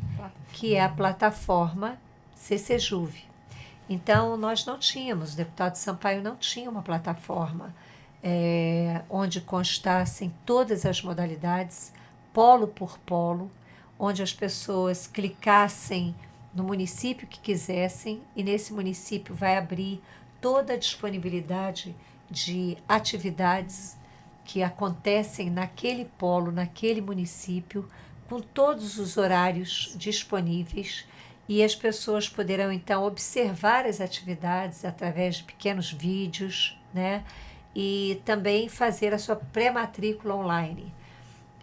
Speaker 3: que é a plataforma CCJuve. Então, nós não tínhamos, o deputado Sampaio não tinha uma plataforma onde constassem todas as modalidades, polo por polo, onde as pessoas clicassem no município que quisessem e nesse município vai abrir toda a disponibilidade de atividades que acontecem naquele polo, naquele município, com todos os horários disponíveis. E as pessoas poderão, então, observar as atividades através de pequenos vídeos, né? E também fazer a sua pré-matrícula online.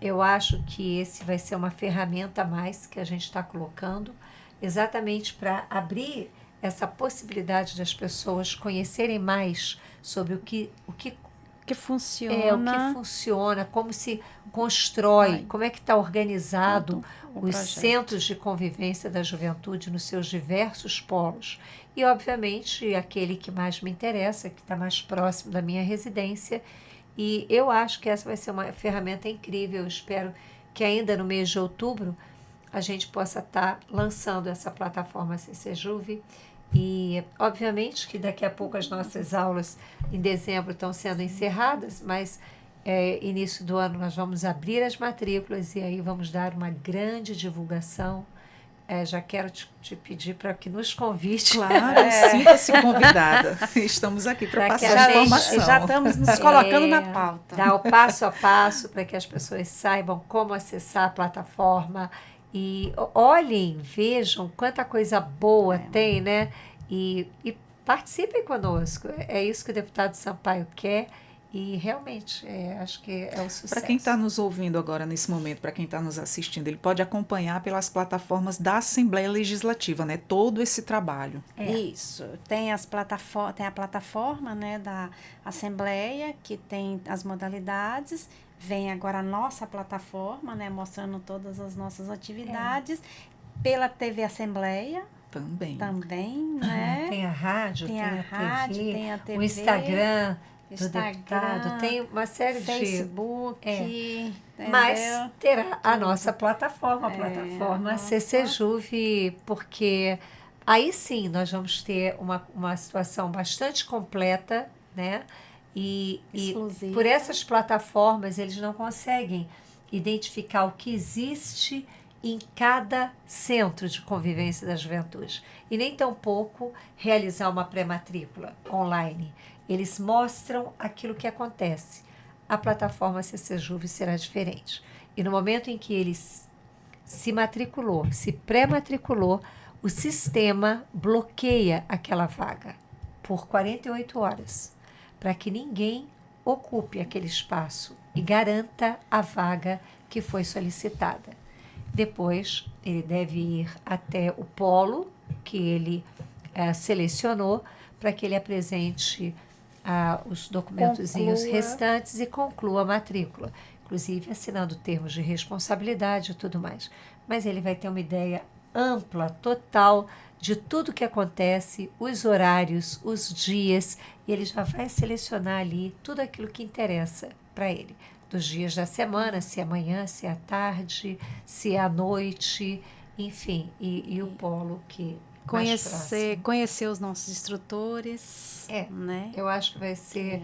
Speaker 3: Eu acho que esse vai ser uma ferramenta a mais que a gente está colocando, exatamente para abrir essa possibilidade das pessoas conhecerem mais sobre o que funciona, como se constrói, como é que está organizado os centros de convivência da juventude nos seus diversos polos. E, obviamente, aquele que mais me interessa, que está mais próximo da minha residência. E eu acho que essa vai ser uma ferramenta incrível. Eu espero que ainda no mês de outubro a gente possa estar lançando essa plataforma CCJuve. E, obviamente, que daqui a pouco as nossas aulas em dezembro estão sendo encerradas, mas início do ano nós vamos abrir as matrículas e aí vamos dar uma grande divulgação. Já quero te pedir para que nos convide.
Speaker 1: Claro, sinta-se convidada. Estamos aqui para passar a informação.
Speaker 2: Já estamos nos colocando na pauta.
Speaker 3: Dar o passo a passo para que as pessoas saibam como acessar a plataforma e olhem, vejam quanta coisa boa tem, né? E participem conosco. É isso que o deputado Sampaio quer. E realmente, acho que é o sucesso.
Speaker 1: Para quem está nos ouvindo agora nesse momento, para quem está nos assistindo, ele pode acompanhar pelas plataformas da Assembleia Legislativa, né? Todo esse trabalho.
Speaker 2: Isso. Tem a plataforma, né, da Assembleia, que tem as modalidades. Vem agora a nossa plataforma, né, mostrando todas as nossas atividades. Pela TV Assembleia. Também, né?
Speaker 3: Tem a rádio,
Speaker 2: tem a TV,
Speaker 3: o Instagram do deputado, tem uma série de
Speaker 2: Facebook,
Speaker 3: mas terá a nossa plataforma, a plataforma CCJuve, porque aí sim nós vamos ter uma situação bastante completa, né? E por essas plataformas eles não conseguem identificar o que existe em cada centro de convivência da juventude e nem tampouco realizar uma pré-matrícula online. Eles mostram aquilo que acontece. A plataforma CCJuve será diferente. E no momento em que ele se matriculou, se pré-matriculou, o sistema bloqueia aquela vaga por 48 horas, para que ninguém ocupe aquele espaço e garanta a vaga que foi solicitada. Depois, ele deve ir até o polo que ele selecionou para que ele apresente os documentozinhos restantes e conclua a matrícula, inclusive assinando termos de responsabilidade e tudo mais. Mas ele vai ter uma ideia ampla, total, de tudo que acontece, os horários, os dias, e ele já vai selecionar ali tudo aquilo que interessa para ele, dos dias da semana, se é manhã, se é à tarde, se é à noite, enfim, e o polo que
Speaker 2: conhecer os nossos instrutores, né?
Speaker 3: Eu acho que vai ser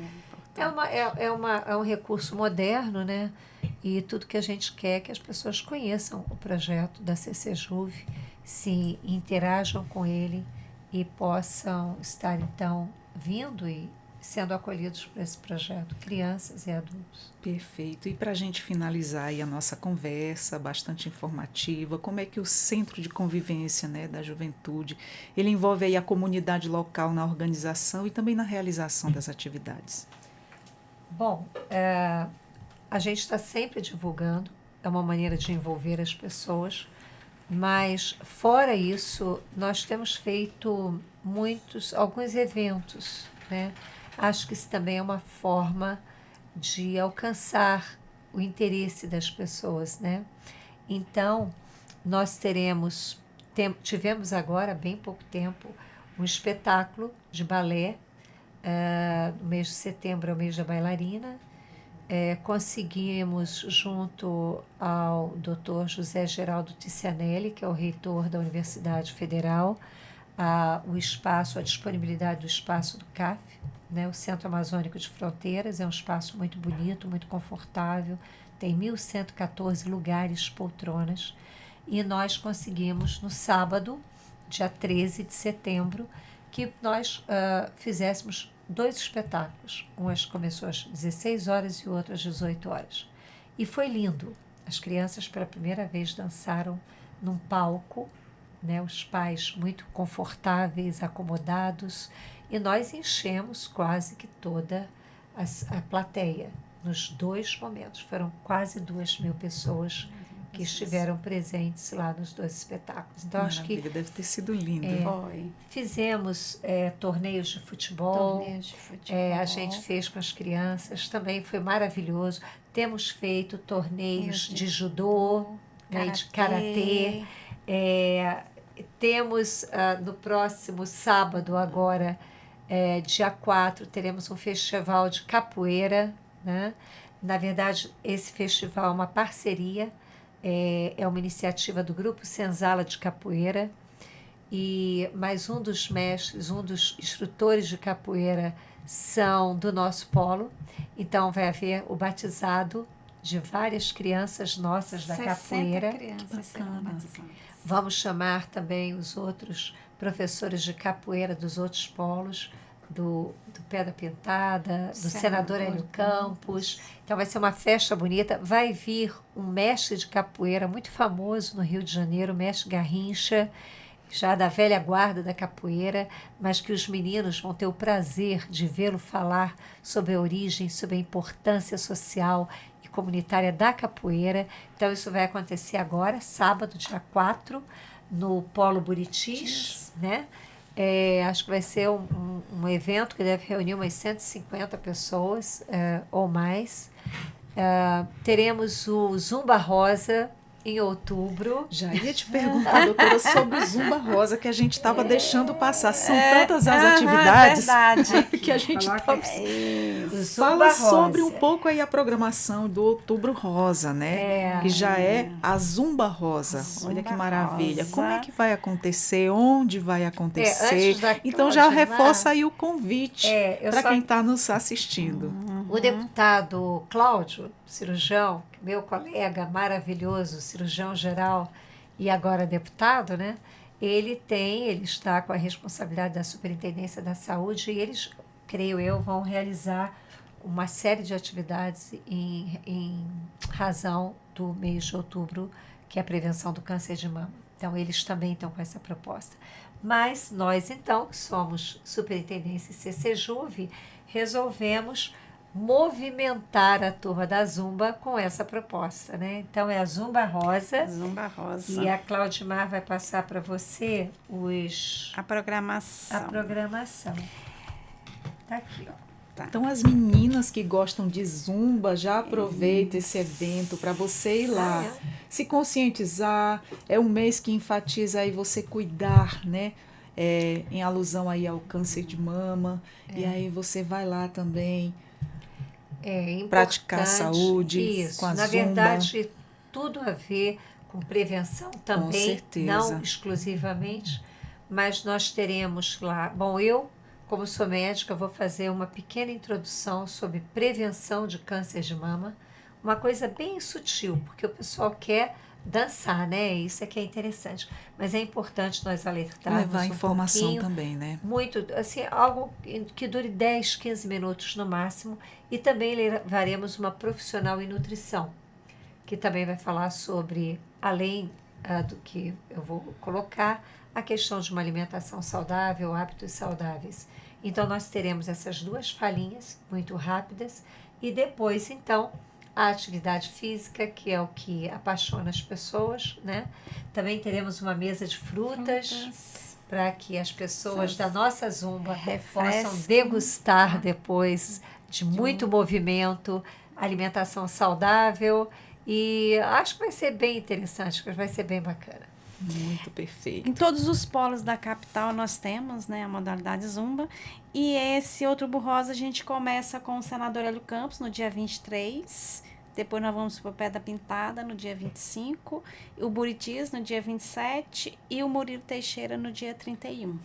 Speaker 3: é um recurso moderno, né? E tudo que a gente quer é que as pessoas conheçam o projeto da CCJuve, se interajam com ele e possam estar então vindo e sendo acolhidos por esse projeto, crianças e adultos.
Speaker 1: Perfeito. E para a gente finalizar aí a nossa conversa, bastante informativa, como é que o Centro de Convivência, né, da Juventude, ele envolve aí a comunidade local na organização e também na realização das atividades?
Speaker 3: Bom, a gente está sempre divulgando, é uma maneira de envolver as pessoas, mas fora isso, nós temos feito alguns eventos, né? Acho que isso também é uma forma de alcançar o interesse das pessoas, né? Então, nós tivemos agora, há bem pouco tempo, um espetáculo de balé, no mês de setembro é o mês da bailarina. Conseguimos, junto ao Dr. José Geraldo Ticianelli, que é o reitor da Universidade Federal, a disponibilidade do espaço do CAF, né, o Centro Amazônico de Fronteiras, é um espaço muito bonito, muito confortável, tem 1.114 lugares, poltronas, e nós conseguimos no sábado, dia 13 de setembro, que nós fizéssemos 2 espetáculos, um começou às 16 horas e o outro às 18 horas, e foi lindo, as crianças pela primeira vez dançaram num palco, né, os pais muito confortáveis, acomodados, e nós enchemos quase que toda a plateia nos 2 momentos. Foram quase 2.000 pessoas que estiveram presentes lá nos 2 espetáculos. Então, acho que
Speaker 1: deve ter sido lindo.
Speaker 3: Fizemos torneios de futebol. A gente fez com as crianças, também foi maravilhoso. Temos feito torneios de judô, né, de karatê. Temos no próximo sábado agora, dia 4, teremos um festival de capoeira, né? Na verdade, esse festival é uma parceria, é uma iniciativa do Grupo Senzala de Capoeira, mas um dos mestres, um dos instrutores de capoeira são do nosso polo. Então, vai haver o batizado de várias crianças nossas da
Speaker 2: 60
Speaker 3: capoeira.
Speaker 2: crianças serão batizadas.
Speaker 3: Vamos chamar também os outros professores de capoeira dos outros polos, do Pedra Pintada, do Senador Hélio Campos. Então vai ser uma festa bonita. Vai vir um mestre de capoeira muito famoso no Rio de Janeiro, o mestre Garrincha, já da velha guarda da capoeira, mas que os meninos vão ter o prazer de vê-lo falar sobre a origem, sobre a importância social e comunitária da capoeira. Então isso vai acontecer agora, sábado, dia 4, no Polo Buritis, né? Acho que vai ser um evento que deve reunir umas 150 pessoas ou mais. Teremos o Zumba Rosa em outubro.
Speaker 1: Já ia te perguntar, doutora, sobre o Zumba Rosa, que a gente estava deixando passar. São tantas as atividades que a gente estava... Fala sobre um pouco aí a programação do Outubro Rosa, né? Que já é a Zumba Rosa. Olha que maravilha. Como é que vai acontecer? Onde vai acontecer? Então já reforça aí o convite para quem está nos assistindo.
Speaker 3: O deputado Cláudio, cirurgião, meu colega maravilhoso, cirurgião geral e agora deputado, né? Ele está com a responsabilidade da Superintendência da Saúde e eles, creio eu, vão realizar uma série de atividades em razão do mês de outubro, que é a prevenção do câncer de mama. Então, eles também estão com essa proposta. Mas nós, então, que somos Superintendência e CCJuve, resolvemos movimentar a turma da Zumba com essa proposta, né? Então, é a Zumba Rosa.
Speaker 2: Zumba Rosa.
Speaker 3: E a Claudimar vai passar para você
Speaker 2: a programação.
Speaker 3: Tá aqui, ó.
Speaker 1: Tá. Então, as meninas que gostam de Zumba, já aproveita esse evento para você ir lá, se conscientizar. É um mês que enfatiza aí você cuidar, né? Em alusão aí ao câncer de mama. E aí você vai lá também praticar saúde
Speaker 3: isso,
Speaker 1: com a
Speaker 3: na
Speaker 1: Zumba.
Speaker 3: verdade, tudo a ver com prevenção também,
Speaker 1: com certeza.
Speaker 3: Não exclusivamente, mas nós teremos lá... Bom, eu, como sou médica, vou fazer uma pequena introdução sobre prevenção de câncer de mama, uma coisa bem sutil, porque o pessoal quer dançar, né? Isso é que é interessante. Mas é importante nós alertarmos
Speaker 1: levar informação também, né?
Speaker 3: Muito, assim, algo que dure 10, 15 minutos no máximo. E também levaremos uma profissional em nutrição, que também vai falar sobre, além do que eu vou colocar, a questão de uma alimentação saudável, hábitos saudáveis. Então, nós teremos essas duas falinhas muito rápidas e depois, então, a atividade física, que é o que apaixona as pessoas, né? Também teremos uma mesa de frutas para que as pessoas da nossa Zumba possam degustar depois de muito movimento, alimentação saudável, e acho que vai ser bem interessante, que vai ser bem bacana.
Speaker 1: Muito perfeito.
Speaker 2: Em todos os polos da capital nós temos, né, a modalidade Zumba. E esse Outubro Rosa a gente começa com o Senador Hélio Campos no dia 23. Depois nós vamos para o Pedra Pintada no dia 25. O Buritis no dia 27. E o Murilo Teixeira no dia 31.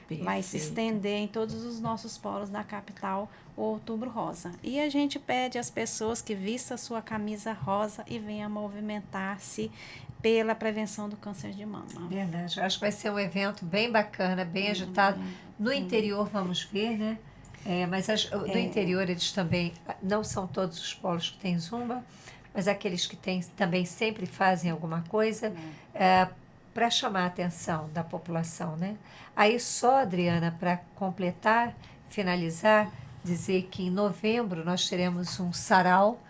Speaker 2: Perfeito. Vai se estender em todos os nossos polos da capital o Outubro Rosa. E a gente pede às pessoas que vistam a sua camisa rosa e venham movimentar-se pela prevenção do câncer de mama.
Speaker 3: Verdade. Eu acho que vai ser um evento bem bacana, bem agitado. No interior vamos ver, né? Mas do interior eles também, não são todos os polos que têm Zumba, mas aqueles que têm também sempre fazem alguma coisa para chamar a atenção da população, né? Aí só, Adriana, para completar, finalizar, dizer que em novembro nós teremos um sarau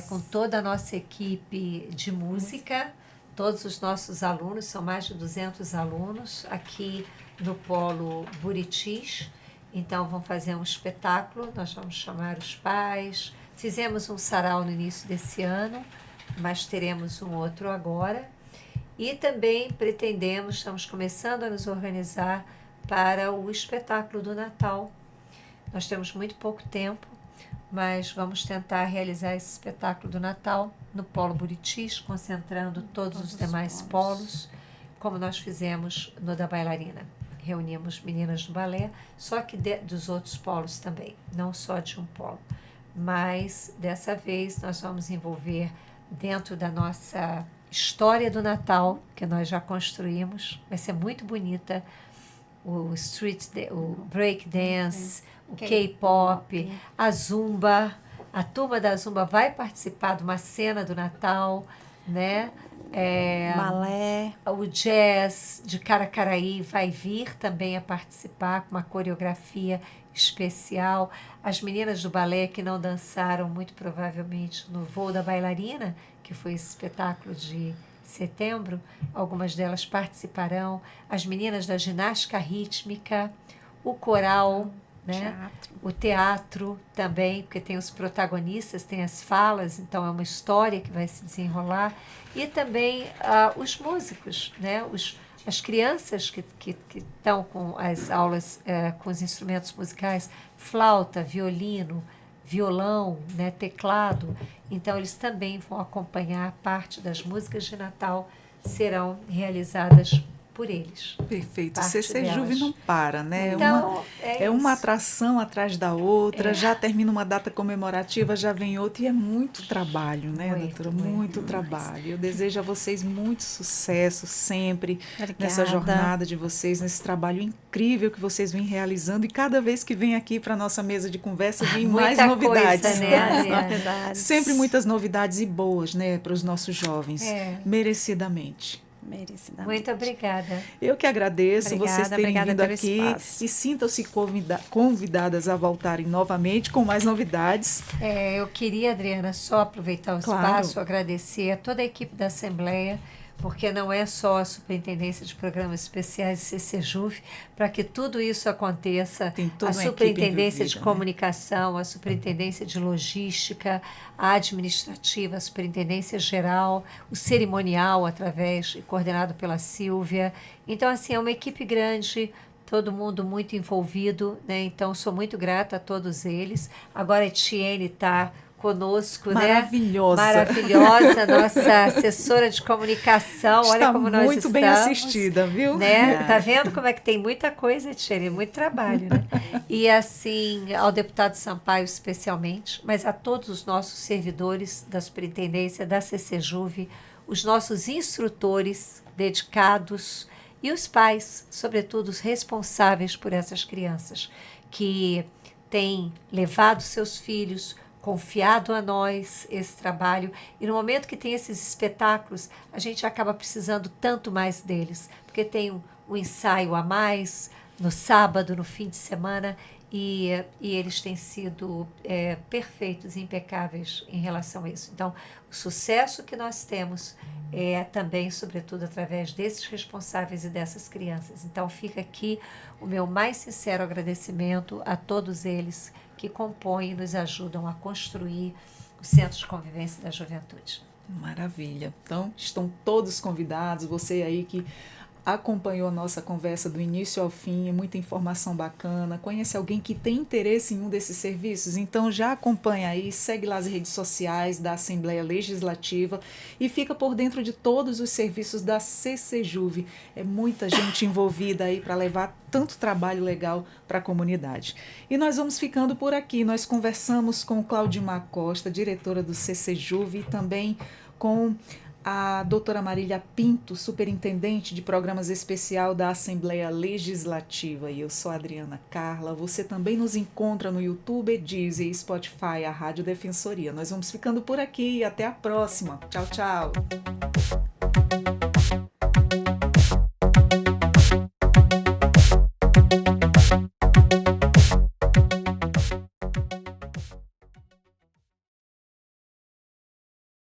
Speaker 3: com toda a nossa equipe de música, todos os nossos alunos, são mais de 200 alunos aqui no Polo Buritis. Então, vão fazer um espetáculo, nós vamos chamar os pais. Fizemos um sarau no início desse ano, mas teremos um outro agora. E também estamos começando a nos organizar para o espetáculo do Natal. Nós temos muito pouco tempo, mas vamos tentar realizar esse espetáculo do Natal no Polo Buritis, concentrando todos os demais polos, como nós fizemos no da bailarina. reunimos meninas do balé, só que dos outros polos também, não só de um polo. Mas dessa vez nós vamos envolver dentro da nossa história do Natal, que nós já construímos, vai ser muito bonita, o o break dance, o K-pop, a zumba. A turma da zumba vai participar de uma cena do Natal, né?
Speaker 2: Balé.
Speaker 3: O jazz de Caracaraí vai vir também a participar com uma coreografia especial. As meninas do balé que não dançaram, muito provavelmente, no Voo da Bailarina, que foi esse espetáculo de setembro, algumas delas participarão. As meninas da ginástica rítmica, o coral, né? O teatro também, porque tem os protagonistas, tem as falas, então é uma história que vai se desenrolar. E também os músicos, né? As crianças que estão com as aulas, com os instrumentos musicais, flauta, violino, violão, né? Teclado. Então, eles também vão acompanhar parte das músicas de Natal, serão realizadas por eles.
Speaker 1: Perfeito. CC Juve não para, né?
Speaker 3: Então,
Speaker 1: é uma atração atrás da outra, já termina uma data comemorativa, já vem outra, e é muito trabalho, né, doutora? Muito trabalho. Eu desejo a vocês muito sucesso sempre. Obrigada. Nessa jornada de vocês, nesse trabalho incrível que vocês vêm realizando, e cada vez que vem aqui para a nossa mesa de conversa, vem mais novidades.
Speaker 3: Coisa, né?
Speaker 1: Sempre muitas novidades e boas, né, para os nossos jovens, merecidamente.
Speaker 3: Muito obrigada.
Speaker 1: Eu que agradeço vocês terem vindo aqui
Speaker 2: espaço.
Speaker 1: E sintam-se convidadas a voltarem novamente com mais novidades.
Speaker 3: Eu queria, Adriana, só aproveitar o espaço, agradecer a toda a equipe da Assembleia, porque não é só a Superintendência de Programas Especiais e CCJuve, para que tudo isso aconteça, a Superintendência de Comunicação, a Superintendência de Logística, a Administrativa, a Superintendência Geral, o Cerimonial, coordenado pela Silvia. Então, assim, é uma equipe grande, todo mundo muito envolvido, né? Então, sou muito grata a todos eles. Agora a Etienne está conosco,
Speaker 1: maravilhosa.
Speaker 3: Né? Maravilhosa, nossa assessora de comunicação.
Speaker 1: Está
Speaker 3: olha como nós estamos.
Speaker 1: Muito bem assistida, viu?
Speaker 3: Né? Tá vendo como é que tem muita coisa, Etienne, muito trabalho, né? E assim, ao deputado Sampaio especialmente, mas a todos os nossos servidores da Superintendência, da CCJuve, os nossos instrutores dedicados e os pais, sobretudo os responsáveis por essas crianças, que têm levado seus filhos, confiado a nós esse trabalho, e no momento que tem esses espetáculos, a gente acaba precisando tanto mais deles, porque tem um ensaio a mais no sábado, no fim de semana, e eles têm sido perfeitos, impecáveis em relação a isso. Então, o sucesso que nós temos é também, sobretudo, através desses responsáveis e dessas crianças. Então, fica aqui o meu mais sincero agradecimento a todos eles que compõem e nos ajudam a construir o Centro de Convivência da Juventude.
Speaker 1: Maravilha. Então, estão todos convidados, você aí que acompanhou a nossa conversa do início ao fim, muita informação bacana, conhece alguém que tem interesse em um desses serviços, então já acompanha aí, segue lá as redes sociais da Assembleia Legislativa e fica por dentro de todos os serviços da CCJuve. É muita gente envolvida aí para levar tanto trabalho legal para a comunidade. E nós vamos ficando por aqui. Nós conversamos com Claudimar Costa, diretora do CCJuve, e também com a doutora Marília Pinto, superintendente de programas especial da Assembleia Legislativa. E eu sou a Adriana Carla. Você também nos encontra no YouTube, Deezer e Spotify, a Rádio Defensoria. Nós vamos ficando por aqui e até a próxima. Tchau, tchau.